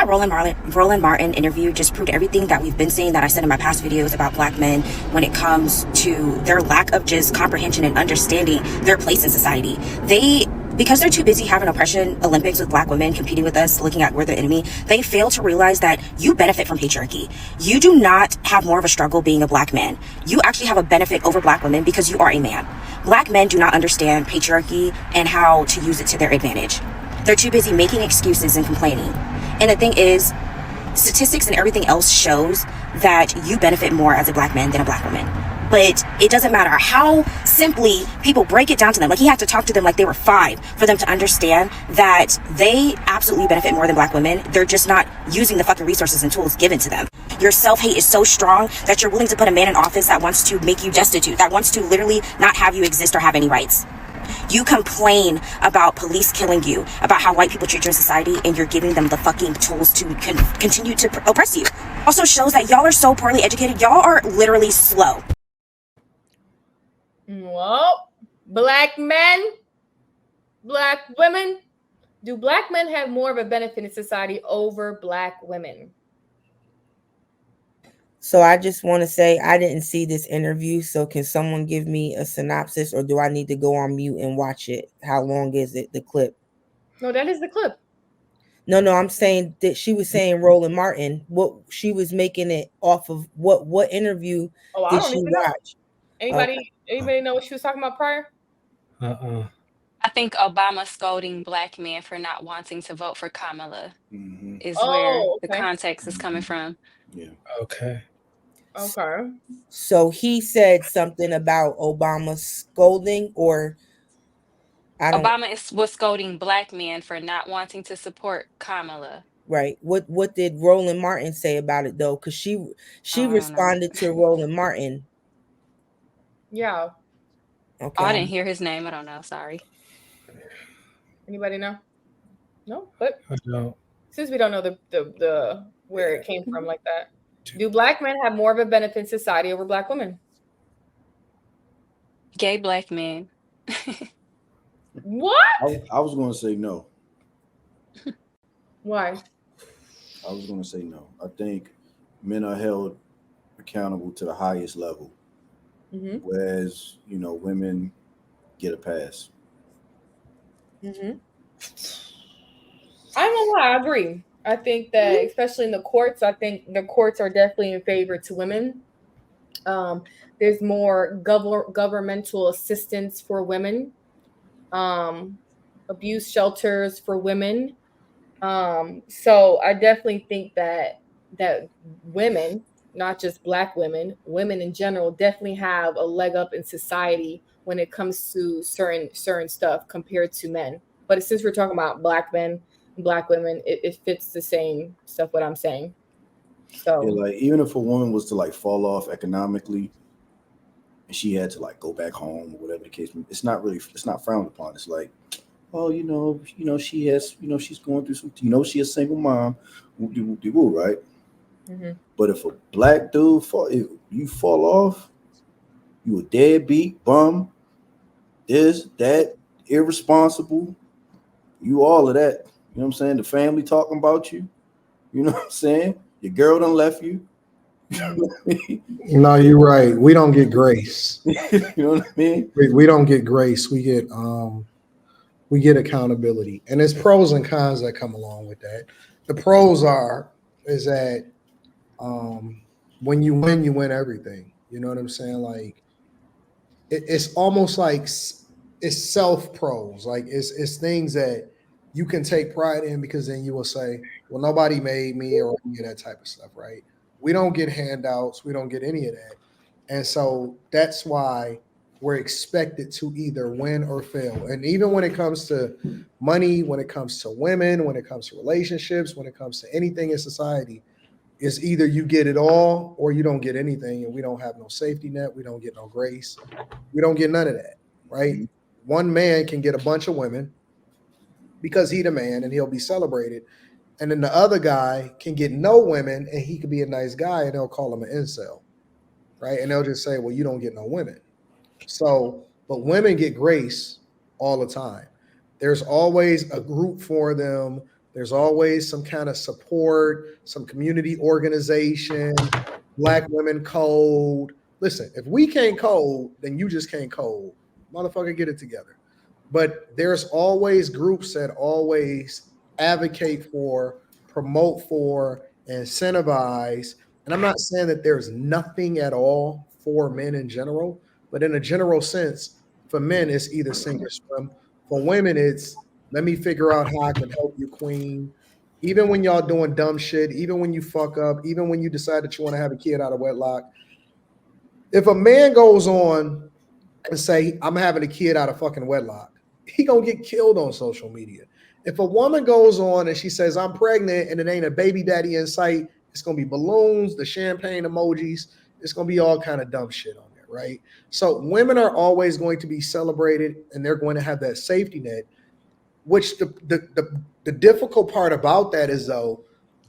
that Roland Martin interview just proved everything that we've been saying, that I said in my past videos about Black men when it comes to their lack of just comprehension and understanding their place in society. Because they're too busy having oppression Olympics with Black women competing with us, looking at we're the enemy, they fail to realize that you benefit from patriarchy. You do not have more of a struggle being a Black man. You actually have a benefit over Black women because you are a man. Black men do not understand patriarchy and how to use it to their advantage. They're too busy making excuses and complaining. And the thing is, statistics and everything else shows that you benefit more as a Black man than a Black woman. But it doesn't matter how simply people break it down to them. Like, he had to talk to them like they were 5 for them to understand that they absolutely benefit more than Black women. They're just not using the fucking resources and tools given to them. Your self-hate is so strong that you're willing to put a man in office that wants to make you destitute, that wants to literally not have you exist or have any rights. You complain about police killing you, about how white people treat you in society, and you're giving them the fucking tools to continue to oppress you. Also shows that y'all are so poorly educated. Y'all are literally slow. Well, Black men, Black women. Do Black men have more of a benefit in society over Black women? So I just want to say I didn't see this interview. So can someone give me a synopsis, or do I need to go on mute and watch it? How long is it, the clip? No, that is the clip. No, I'm saying that she was saying Roland Martin. What she was making it off of what interview did she watch? Anybody know what she was talking about prior? I think Obama scolding Black men for not wanting to vote for Kamala is where the context is coming from. Yeah. Okay. So he said something about Obama scolding, or Obama was scolding Black men for not wanting to support Kamala. Right. What did Roland Martin say about it though? Because she responded to Roland Martin. Yeah. Okay. I didn't hear his name. I don't know. Sorry. Anybody know? No, but I don't. Since we don't know the where it came from like that, do Black men have more of a benefit in society over Black women? Gay Black men. What? I was going to say no. Why? I was going to say no. I think men are held accountable to the highest level, whereas women get a pass. I don't know why. I agree. I think that especially in the courts, I think the courts are definitely in favor to women. There's more governmental assistance for women, abuse shelters for women. So I definitely think that women, not just Black women, women in general, definitely have a leg up in society when it comes to certain stuff compared to men. But since we're talking about Black men and Black women, it fits the same stuff what I'm saying. So yeah, like even if a woman was to like fall off economically and she had to like go back home or whatever the case, it's not frowned upon. It's like, oh, she has, she's going through some, she a single mom, right? But if a Black dude you fall off, you a deadbeat, bum, this, that, irresponsible, you all of that. You know what I'm saying? The family talking about you. You know what I'm saying? Your girl done left you. No, you're right. We don't get grace. You know what I mean? We don't get grace. We get accountability, and there's pros and cons that come along with that. The pros is that when you win everything. You know what I'm saying? Like it's almost like it's self pros. Like it's things that you can take pride in, because then you will say, well, nobody made me, or any of that type of stuff, right? We don't get handouts. We don't get any of that. And so that's why we're expected to either win or fail. And even when it comes to money, when it comes to women, when it comes to relationships, when it comes to anything in society, it's either you get it all or you don't get anything. And we don't have no safety net. We don't get no grace. We don't get none of that, right? One man can get a bunch of women because he's the man and he'll be celebrated. And then the other guy can get no women and he could be a nice guy and they'll call him an incel, right? And they'll just say, well, you don't get no women. So, but women get grace all the time. There's always a group for them. There's always some kind of support, some community organization, Black Women Code. Listen, if we can't code, then you just can't code. Motherfucker, get it together. But there's always groups that always advocate for, promote for, incentivize. And I'm not saying that there's nothing at all for men in general, but in a general sense, for men, it's either sink or swim. For women, it's let me figure out how I can help you, queen. Even when y'all doing dumb shit, even when you fuck up, even when you decide that you want to have a kid out of wedlock. If a man goes on and say, I'm having a kid out of fucking wedlock, he gonna get killed on social media. If a woman goes on and she says, I'm pregnant and it ain't a baby daddy in sight, it's gonna be balloons, the champagne emojis, it's gonna be all kind of dumb shit on there, right? So women are always going to be celebrated and they're going to have that safety net, which the difficult part about that is though,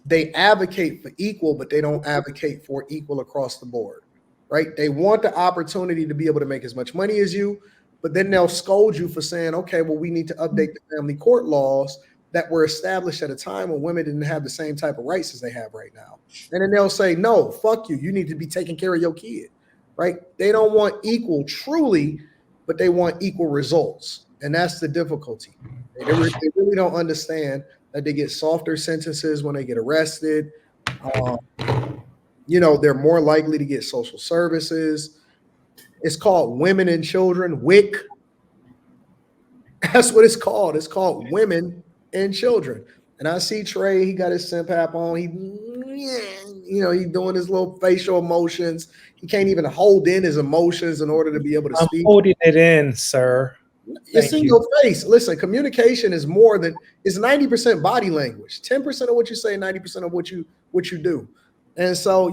they advocate for equal, but they don't advocate for equal across the board, right? They want the opportunity to be able to make as much money as you, but then they'll scold you for saying, okay, well, we need to update the family court laws that were established at a time when women didn't have the same type of rights as they have right now. And then they'll say, no, fuck you. You need to be taking care of your kid, right? They don't want equal truly, but they want equal results. And that's the difficulty. They really don't understand that they get softer sentences when they get arrested. They're more likely to get social services. It's called Women and Children, WIC. That's what it's called. It's called Women and Children. And I see Trey, he got his simp hat on. He's doing his little facial emotions. He can't even hold in his emotions in order to be able to speak. I'm holding it in, sir. It's in your face. Listen, communication is more than, it's 90% body language, 10% of what you say, 90% of what you do. And so,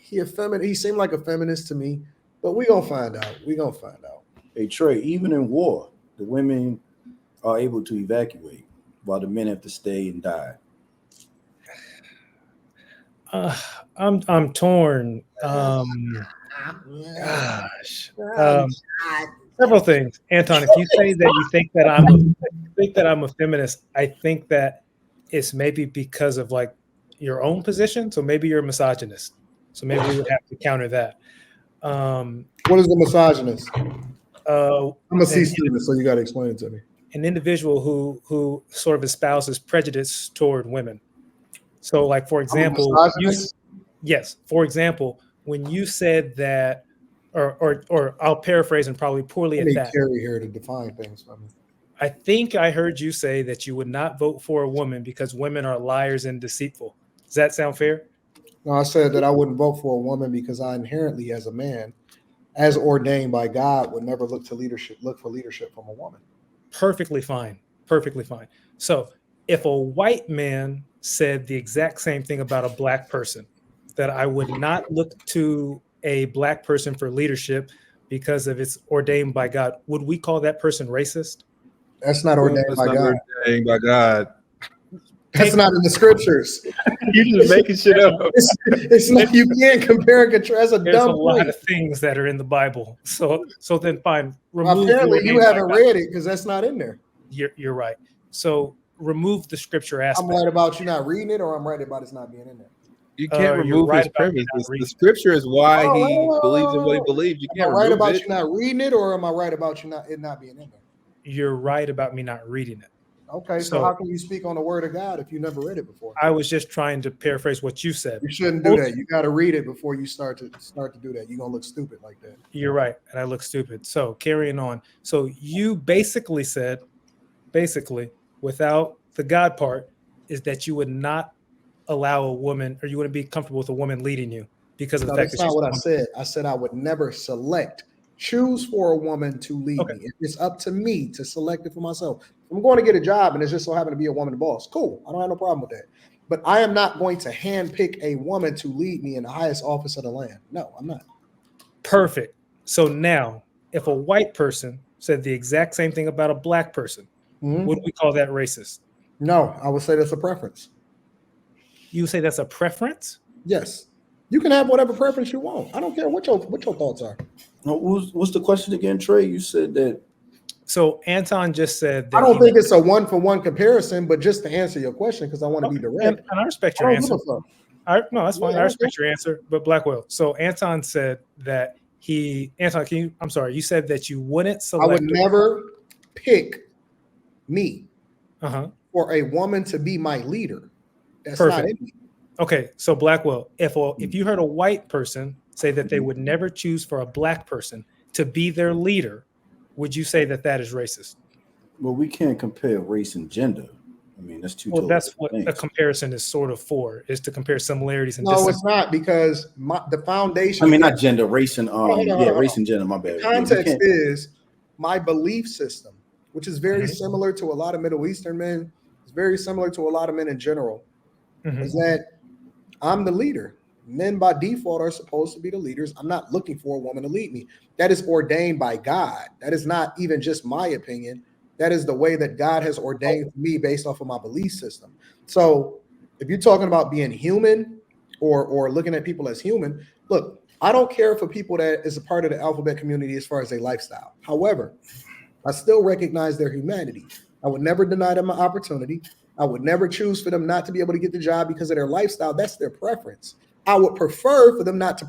he seemed like a feminist to me, but we're gonna find out. Hey Trey, even in war, the women are able to evacuate while the men have to stay and die. I'm torn. Several things, Anton. If you say that you think that I'm a feminist, I think that it's maybe because of like your own position. So maybe you're a misogynist. So maybe we would have to counter that. What is the misogynist? I'm a C-student, so you got to explain it to me. An individual who sort of espouses prejudice toward women. So, like for example, for example, when you said that, or I'll paraphrase and probably poorly at that. Carrie here to define things for me. I think I heard you say that you would not vote for a woman because women are liars and deceitful. Does that sound fair? No, I said that I wouldn't vote for a woman because I inherently, as a man, as ordained by God, would never look for leadership from a woman. Perfectly fine. So if a white man said the exact same thing about a black person, that I would not look to a black person for leadership because of it's ordained by God, would we call that person racist? That's not ordained by God. Ordained by God. That's not in the scriptures. You're just making shit up. It's not, you can't compare and contrast. There's a lot of things that are in the Bible. So then fine. Apparently you haven't read it because that's not in there. You're right. So remove the scripture aspect. I'm right about you not reading it, or I'm right about it's not being in there. You can't remove his premise. The scripture is why he believes in what he believes. You can't am I right about you not reading it, or am I right about it not being in there? You're right about me not reading it. Okay, so how can you speak on the word of God if you never read it before? I was just trying to paraphrase what you said. You shouldn't do that. You got to read it before you start to do that. You're gonna look stupid like that. You're right, and I look stupid. So carrying on. So you basically said, without the God part, is that you would not allow a woman, or you wouldn't be comfortable with a woman leading you because of the fact that that's not what I said. I said I would never choose for a woman to lead me. It's up to me to select it for myself. I'm going to get a job and it's just so happen to be a woman boss. Cool. I don't have no problem with that. But I am not going to handpick a woman to lead me in the highest office of the land. No, I'm not. Perfect. So now, if a white person said the exact same thing about a black person, would we call that racist? No, I would say that's a preference. You say that's a preference? Yes. You can have whatever preference you want. I don't care what your thoughts are. What's the question again, Trey? You said that. So Anton just said that I don't think it's a one-for-one comparison, but just to answer your question, because I want to be direct. And I respect your answer. No, that's fine. Yeah, I respect your answer, but Blackwell. So Anton said that Anton, I'm sorry, you said that you wouldn't select. I would never pick me Uh-huh. for a woman to be my leader. That's Perfect. not in me. Okay, so Blackwell, if you heard a white person say that they would never choose for a black person to be their leader, would you say that that is racist? Well, we can't compare race and gender. I mean, that's two. Well, that's what a comparison is sort of for, is to compare similarities and no, it's not, because the foundation. I mean, not gender, race and race and gender. My bad. The context is my belief system, which is very similar to a lot of Middle Eastern men. It's very similar to a lot of men in general. Is that I'm the leader. Men by default are supposed to be the leaders. I'm not looking for a woman to lead me. That is ordained by God. That is not even just my opinion. That is the way that God has ordained me based off of my belief system. So if you're talking about being human or looking at people as human, look, I don't care for people that is a part of the alphabet community as far as their lifestyle. However, I still recognize their humanity. I would never deny them an opportunity. I would never choose for them not to be able to get the job because of their lifestyle. That's their preference. I would prefer for them not to,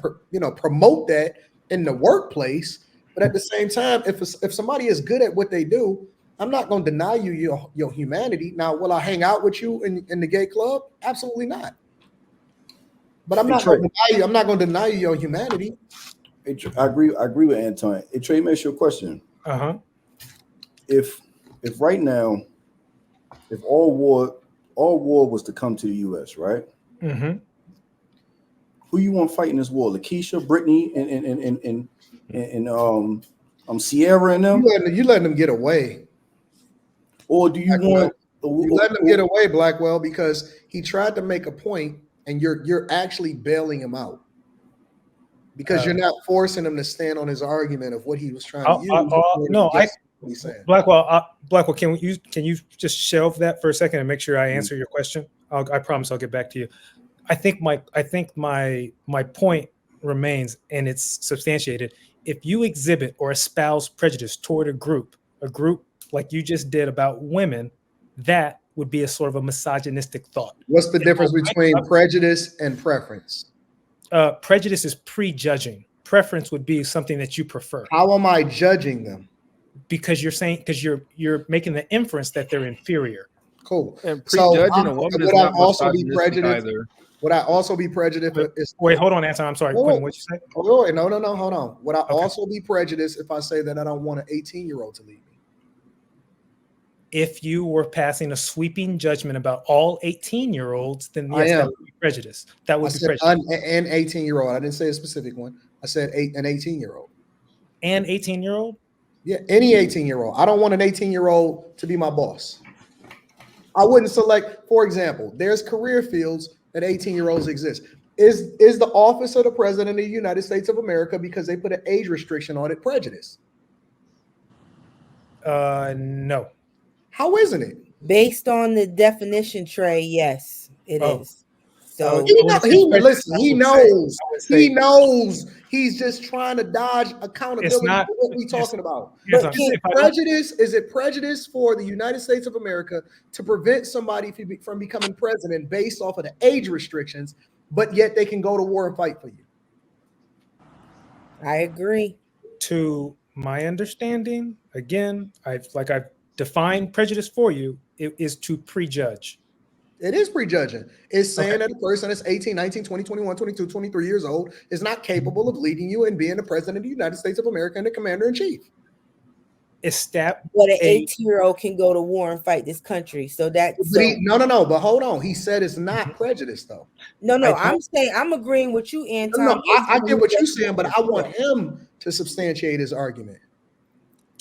promote that in the workplace. But at the same time, if somebody is good at what they do, I'm not going to deny you your humanity. Now, will I hang out with you in the gay club? Absolutely not. But I'm not going to deny you. I'm not going to deny you your humanity. I agree with Anton. Hey, Trey, let me ask you a question. If right now, if all war was to come to the U.S., right? Who you want fighting this war? Lakeisha, Brittany, and Sierra and them? You letting them get away. Or do you want you letting them get away, Blackwell, because he tried to make a point and you're actually bailing him out. Because you're not forcing him to stand on his argument of what he was trying to use. Blackwell, can you just shelve that for a second and make sure I answer your question? I promise I'll get back to you. I think my point remains, and it's substantiated. If you exhibit or espouse prejudice toward a group like you just did about women, that would be a sort of a misogynistic thought. What's the difference between prejudice and preference? Prejudice is prejudging. Preference would be something that you prefer. How am I judging them? Because you're making the inference that they're inferior. Cool. And prejudging a woman is not misogynistic either. Would I also be prejudiced? Wait, hold on, Anton. I'm sorry. Quentin, what'd you say? Oh, no, hold on. Would I also be prejudiced if I say that I don't want an 18-year-old to lead me? If you were passing a sweeping judgment about all 18-year-olds, then yes, that would be prejudice. That would be prejudice. An 18-year-old. I didn't say a specific one. I said an 18-year-old. An 18-year-old? Yeah, any 18-year-old. I don't want an 18-year-old to be my boss. I wouldn't select, for example, there's career fields that 18-year-olds exist. Is the office of the president of the United States of America, because they put an age restriction on it, prejudice? No. How isn't it? Based on the definition, Trey, yes, it is. So he knows. He's just trying to dodge accountability. What are we talking about? But is it prejudice for the United States of America to prevent somebody from becoming president based off of the age restrictions, but yet they can go to war and fight for you? I agree. To my understanding, again, I've defined prejudice for you. It is to prejudge. It is prejudging. It's saying that a person that's 18, 19, 20, 21, 22, 23 years old is not capable of leading you and being the president of the United States of America and the commander-in-chief. But an 18-year-old can go to war and fight this country. So that's no. But hold on. He said it's not prejudice, though. No. I'm agreeing with you, Anton. No, I get what you're saying, but I want him to substantiate his argument.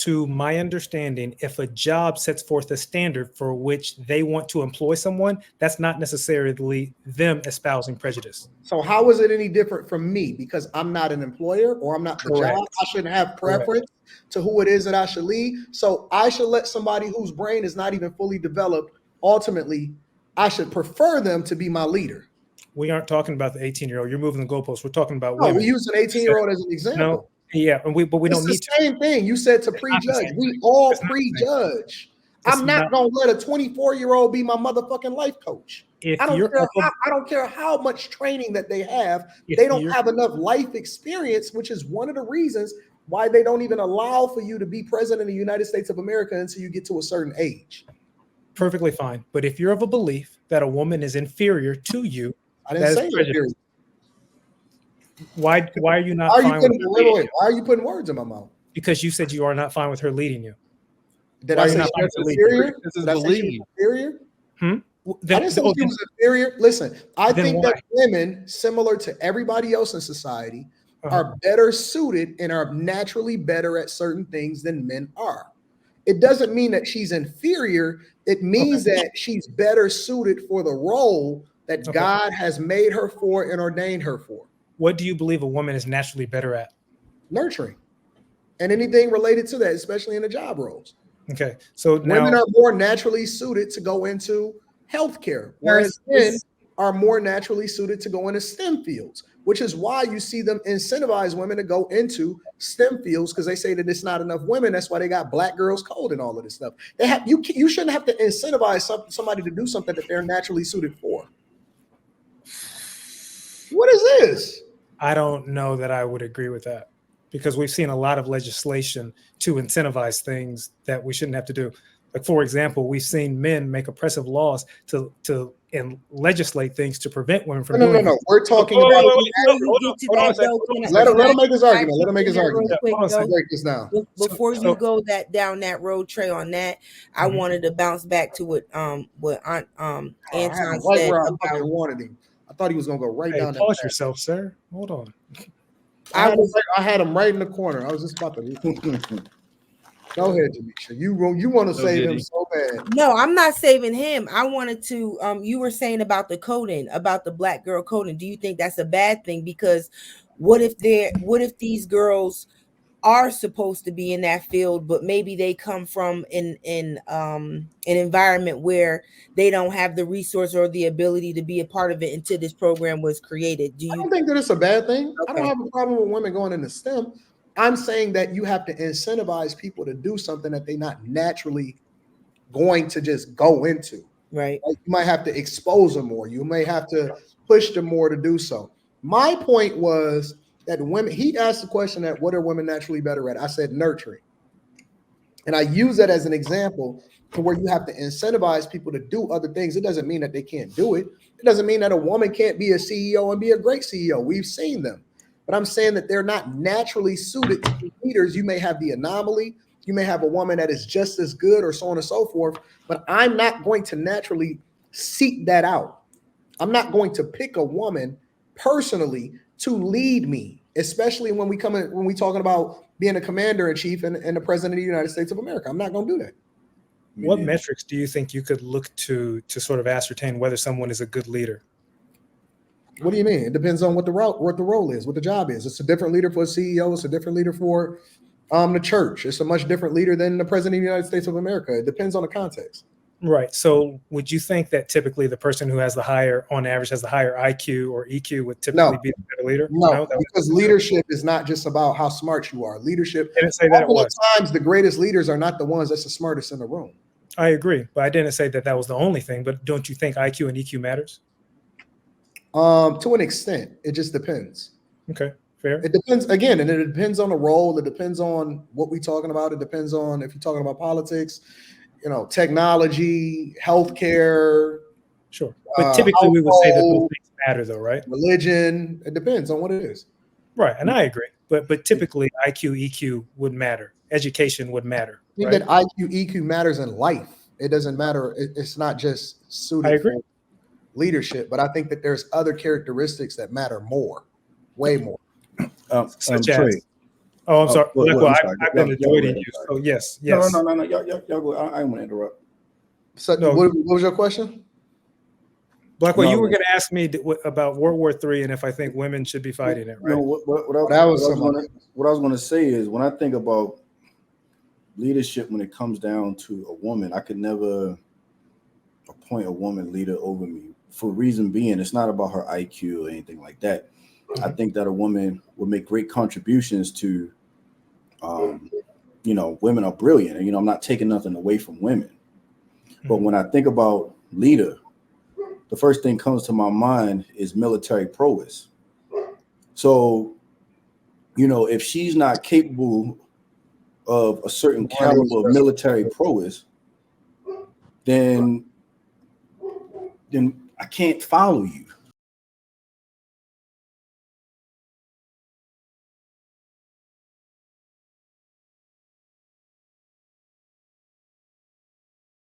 To my understanding, if a job sets forth a standard for which they want to employ someone, that's not necessarily them espousing prejudice. So how is it any different from me? Because I'm not an employer or I'm not the job. I shouldn't have preference to who it is that I should lead. So I should let somebody whose brain is not even fully developed, ultimately, I should prefer them to be my leader. We aren't talking about the 18-year-old. You're moving the goalposts. We're talking about women. We use an 18-year-old as an example. Yeah, but we don't need to. It's the same thing. You said to prejudge. We all prejudge. I'm not gonna let a 24-year-old be my motherfucking life coach. I don't care how much training that they have. They don't have enough life experience, which is one of the reasons why they don't even allow for you to be president of the United States of America until you get to a certain age. Perfectly fine. But if you're of a belief that a woman is inferior to you, I didn't say inferior. Why are you not fine with her? Why are you putting words in my mouth? Because you said you are not fine with her leading you. Did I say she was inferior? Did I say she was inferior? I didn't say she was inferior. Listen, I think that women, similar to everybody else in society, are better suited and are naturally better at certain things than men are. It doesn't mean that she's inferior. It means that she's better suited for the role that God has made her for and ordained her for. What do you believe a woman is naturally better at? Nurturing. And anything related to that, especially in the job roles. Okay. So now women are more naturally suited to go into healthcare, whereas men are more naturally suited to go into STEM fields, which is why you see them incentivize women to go into STEM fields, because they say that it's not enough women. That's why they got Black Girls Code and all of this stuff. You shouldn't have to incentivize somebody to do something that they're naturally suited for. What is this? I don't know that I would agree with that, because we've seen a lot of legislation to incentivize things that we shouldn't have to do. Like, for example, we've seen men make oppressive laws to legislate things to prevent women from doing. No. We're talking about. Let him make his argument. Let him make his argument. Break this down. Before you go down that road, Trey, on that, I wanted to bounce back to what Anton said about. I thought he was gonna go right down. Pause yourself, sir. Hold on. I had him right in the corner. I was just about to. Go ahead, Demetria. You want to save him so bad. No, I'm not saving him. I wanted to. You were saying about the coding, about the Black girl coding. Do you think that's a bad thing? Because what if these girls are supposed to be in that field, but maybe they come from an environment where they don't have the resource or the ability to be a part of it until this program was created? I don't think that it's a bad thing. Okay. I don't have a problem with women going into STEM. I'm saying that you have to incentivize people to do something that they're not naturally going to just go into. Right. Like, you might have to expose them more. You may have to push them more to do so. My point was that women, he asked the question that what are women naturally better at? I said nurturing. And I use that as an example to where you have to incentivize people to do other things. It doesn't mean that they can't do it. It doesn't mean that a woman can't be a CEO and be a great CEO. We've seen them. But I'm saying that they're not naturally suited to be leaders. You may have the anomaly. You may have a woman that is just as good or so on and so forth. But I'm not going to naturally seek that out. I'm not going to pick a woman personally to lead me, especially when we talking about being a commander in chief and the president of the United States of America. I'm not going to do that. What metrics do you think you could look to sort of ascertain whether someone is a good leader? What do you mean? It depends on what the role is, what the job is. It's a different leader for a CEO. It's a different leader for the church. It's a much different leader than the president of the United States of America. It depends on the context. Right. So would you think that typically the person who has on average has the higher IQ or EQ would typically be the better leader? No, because leadership is not just about how smart you are. Leadership, I didn't say that it was. Times the greatest leaders are not the ones that's the smartest in the room. I agree, but I didn't say that was the only thing. But don't you think IQ and EQ matters? To an extent, it just depends. Okay, fair. It depends again, and it depends on the role. It depends on what we're talking about. It depends on if you're talking about politics, technology, healthcare. Sure, but typically we would say that those things matter, though, right? Religion. It depends on what it is. Right, and I agree. But typically IQ, EQ would matter. Education would matter. I think that IQ, EQ matters in life. It doesn't matter. It's not just suited for leadership, but I think that there's other characteristics that matter more, way more. Such as, I'm sorry. I've been avoiding you. So yes. No. Y'all go. I don't want to interrupt. So what was your question? Blackwell, you were going to ask me about World War III and if I think women should be fighting it, right? No, what I was going to say is when I think about leadership, when it comes down to a woman, I could never appoint a woman leader over me. For reason being, it's not about her IQ or anything like that. Mm-hmm. I think that a woman would make great contributions to You know, women are brilliant, and you know, I'm not taking nothing away from women. But when I think about leader, the first thing comes to my mind is military prowess. So, you know, if she's not capable of a certain caliber of military prowess, then I can't follow you.